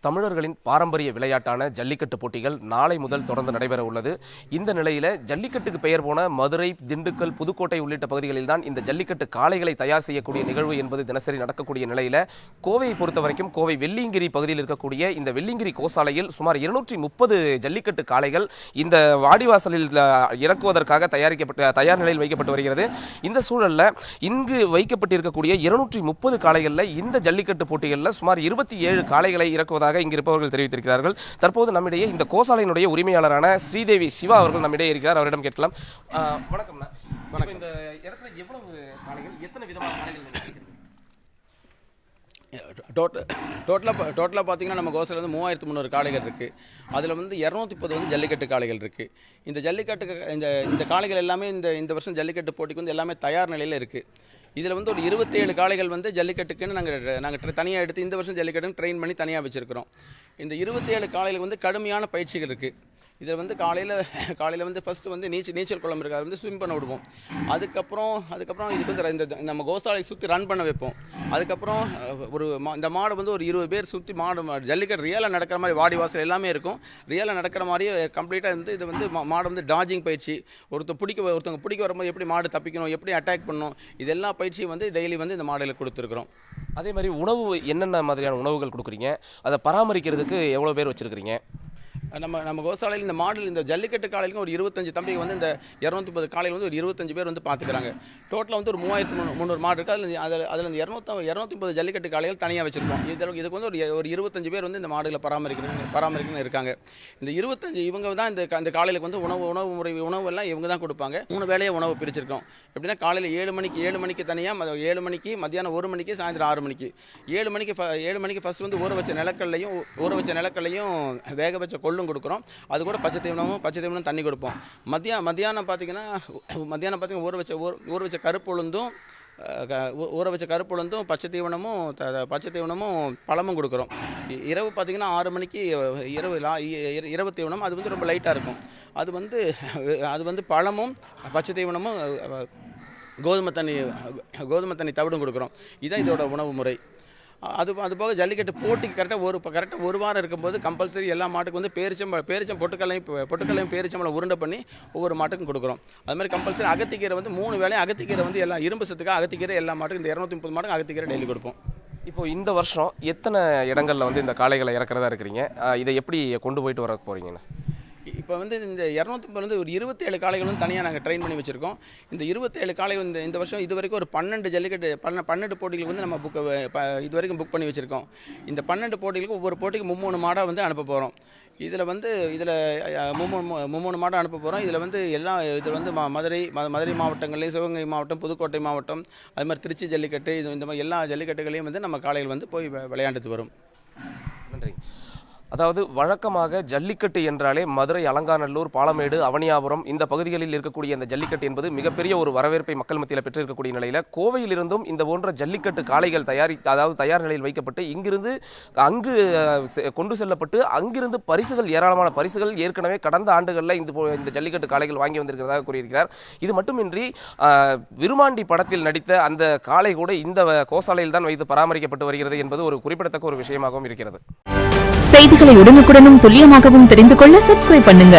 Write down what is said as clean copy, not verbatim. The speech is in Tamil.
தமிழர்களின் பாரம்பரிய விளையாட்டான ஜல்லிக்கட்டு போட்டிகள் நாளை முதல் தொடர்ந்து நடைபெற உள்ளது. இந்த நிலையில ஜல்லிக்கட்டுக்கு பெயர் போன மதுரை, திண்டுக்கல், புதுக்கோட்டை உள்ளிட்ட பகுதிகளில் தான் இந்த ஜல்லிக்கட்டு காளைகளை தயார் செய்யக்கூடிய நிகழ்வு என்பது தினசரி நடக்கக்கூடிய நிலையில கோவையை பொறுத்த வரைக்கும் கோவை வெள்ளியங்கிரி பகுதியில் இருக்கக்கூடிய இந்த வெள்ளியங்கிரி கோசாலையில் சுமார் 230 ஜல்லிக்கட்டு காளைகள் இந்த வாடிவாசலில் இறக்குவதற்காக தயார் நிலையில் வைக்கப்பட்டு வருகிறது. இந்த சூழல்ல இங்கு வைக்கப்பட்டிருக்கக்கூடிய 230 காளைகள்ல இந்த ஜல்லிக்கட்டு போட்டிகளில் சுமார் 27 காளைகளை இறக்குவதாக இங்கு இருப்பவர்கள் தெரிவித்திருக்கிறார்கள். தற்போது நம்மிடையே இந்த கோசாலையினுடைய உரிமையாளரான ஸ்ரீதேவி சிவா அவர்கள் நம்மிடையே இருக்கிறார். அவரிடம் கேட்கலாம். வணக்கம். இந்த இடத்துல எவ்வளவு காளைகள், எத்தனை விதமான காளைகள்? டோட்டலாக பார்த்தீங்கன்னா நம்ம கோசாலையில் வந்து 3300 காளைகள் இருக்குது. அதில் வந்து 230 வந்து ஜல்லிக்கட்டு காளைகள் இருக்குது. இந்த ஜல்லிக்கட்டு இந்த காளைகள் எல்லாமே இந்த வருஷம் ஜல்லிக்கட்டு போட்டிக்கு வந்து எல்லாமே தயார் நிலையில் இருக்குது. இதில் வந்து ஒரு 27 காளைகள் வந்து ஜல்லிக்கட்டுக்குன்னு நாங்கள் தனியாக எடுத்து இந்த வருஷம் ஜல்லிக்கட்டுன்னு ட்ரெயின் பண்ணி தனியாக வச்சுருக்கிறோம். இந்த 27 காளைகளுக்கு வந்து கடுமையான பயிற்சிகள் இருக்குது. இதில் வந்து காலையில் வந்து ஃபஸ்ட்டு வந்து நீச்சல் குளம் இருக்காது, வந்து ஸ்விம் பண்ண விடுவோம். அதுக்கப்புறம் இதுக்கு வந்து இந்த நம்ம கோசாலை சுற்றி ரன் பண்ண வைப்போம். அதுக்கப்புறம் இந்த மாடை வந்து ஒரு 20 பேர் சுற்றி ஜல்லிக்கட்டு ரியலாக நடக்கிற மாதிரி வாடிவாசல் எல்லாமே இருக்கும். ரியலாக நடக்கிற மாதிரியே கம்ப்ளீட்டாக வந்து இது வந்து மாடை வந்து டாஜிங் பயிற்சி, ஒருத்தவங்க பிடிக்க வரும்போது எப்படி மாடு தப்பிக்கணும், எப்படி அட்டாக் பண்ணணும், இதெல்லாம் பயிற்சியை வந்து டெய்லி வந்து இந்த மாடுகளுக்கு கொடுத்துருக்குறோம். அதே மாதிரி உணவு என்னென்ன மாதிரியான உணவுகள் கொடுக்குறீங்க, அதை பராமரிக்கிறதுக்கு எவ்வளோ பேர் வச்சுருக்கிறீங்க? நம்ம கோசாலையில் இந்த மாடல் இந்த ஜல்லிக்கட்டு காலையிலும் ஒரு 25 தம்பிக்கு வந்து இந்த 230 காலையில் வந்து ஒரு 25 பேர் வந்து பார்த்துக்கிறாங்க. டோட்டலாக வந்து ஒரு 3300 மாடு இருக்குது. அதில் இந்த 230 ஜல்லிக்கட்டு காலைகள் தனியாக வச்சுருக்கோம். இதுக்கு வந்து ஒரு 25 பேர் வந்து இந்த மாடுகளை பராமரிக்கணும்னு இருக்காங்க. இந்த 25 இவங்க தான் இந்த காலையில் வந்து உணவெல்லாம் இவங்க தான் கொடுப்பாங்க. 3 வேளையே உணவு பிரிச்சிருக்கோம். எப்படின்னா காலையில் 7 மணிக்கு தனியாக, 7 மணிக்கு, மத்தியானம் 1 மணிக்கு, சாயந்தரம் 6 மணிக்கு. 7 மணிக்கு ஃபஸ்ட் வந்து ஊற வச்ச நிலக்கல்லையும் வேக வச்ச கொள்ளும் கொடுக்குறோம். அது கூட பச்சை தீவனமும் தண்ணி கொடுப்போம். மத்தியானம் பார்த்தீங்கன்னா ஊற வச்ச கருப்புளுந்தும் பச்சை தீவனமும் பழமும் கொடுக்குறோம். இரவு பார்த்தீங்கன்னா 6 மணிக்கு இரவு தீவனம் அது வந்து ரொம்ப லைட்டாக இருக்கும். அது வந்து பழமும் பச்சை தீவனமும் கோதுமை தண்ணி தவிடும் கொடுக்குறோம். இதுதான் இதோட உணவு முறை. அதுபோக ஜல்லிக்கட்டு போட்டிக்கு கரெக்டாக ஒரு வாரம் இருக்கும்போது கம்பல்சரி எல்லா மாட்டுக்கும் வந்து பேரிச்சம் பொட்டுக்கல்லையும் பேரிச்சம்பளம் உருண்டை பண்ணி ஒவ்வொரு மாட்டுக்கும் கொடுக்குறோம். அது மாதிரி கம்பல்சரி அகத்திக்கீரை வந்து 3 வேளையும் அகத்திக்கீரை வந்து எல்லா இரும்பு சத்துக்காக அகத்திக்கீரை எல்லா மாட்டுக்கும் இந்த 230 மாட்டுக்கும் அகத்திக்கீரை டெய்லி கொடுப்போம். இப்போ இந்த வருஷம் எத்தனை இடங்களில் வந்து இந்த காளைகளை இறக்குறதா இருக்கிறீங்க? இதை எப்படி கொண்டு போயிட்டு வர போகிறீங்கன்னு? இப்போ வந்து இந்த 230 வந்து ஒரு 27 காளைகளும் தனியாக நாங்கள் ட்ரெயின் பண்ணி வச்சுருக்கோம். இந்த 27 காளைகள் இந்த வருஷம் இது வரைக்கும் ஒரு 12 போட்டிகளுக்கு வந்து நம்ம இது வரைக்கும் புக் பண்ணி வச்சுருக்கோம். இந்த 12 போட்டிகளுக்கு ஒவ்வொரு போட்டிக்கு 3 மாடாக வந்து அனுப்ப போகிறோம். இதில் 3 மாடம் அனுப்ப போகிறோம். இதில் வந்து மதுரை மாவட்டங்கள்லேயும், சிவகங்கை மாவட்டம், புதுக்கோட்டை மாவட்டம், அது மாதிரி திருச்சி ஜல்லிக்கட்டு, இந்த மாதிரி எல்லா ஜல்லிக்கட்டுகளையும் வந்து நம்ம காளைகள் வந்து போய் விளையாண்டுட்டு வரும். நன்றி. அதாவது வழக்கமாக ஜல்லிக்கட்டு என்றாலே மதுரை, அலங்காநல்லூர், பாலமேடு, அவனியாபுரம் இந்த பகுதிகளில் இருக்கக்கூடிய இந்த ஜல்லிக்கட்டு என்பது மிகப்பெரிய ஒரு வரவேற்பை மக்கள் மத்தியில் பெற்றிருக்கக்கூடிய நிலையில் கோவையிலிருந்தும் இந்த போன்ற ஜல்லிக்கட்டு காளைகள் தயார் நிலையில் வைக்கப்பட்டு இங்கிருந்து அங்கு கொண்டு செல்லப்பட்டு அங்கிருந்து ஏராளமான பரிசுகள் ஏற்கனவே கடந்த ஆண்டுகளில் இந்த ஜல்லிக்கட்டு காளைகள் வாங்கி வந்திருக்கிறதாக கூறியிருக்கிறார். இது மட்டுமின்றி விருமாண்டி படத்தில் நடித்த அந்த காளை கூட இந்த கோசாலையில் தான் வைத்து பராமரிக்கப்பட்டு வருகிறது என்பது ஒரு குறிப்பிடத்தக்க ஒரு விஷயமாகவும் இருக்கிறது. செய்திகளை உடனுக்குடனும் துல்லியமாகவும் தெரிந்து கொள்ள சப்ஸ்கிரைப் பண்ணுங்க.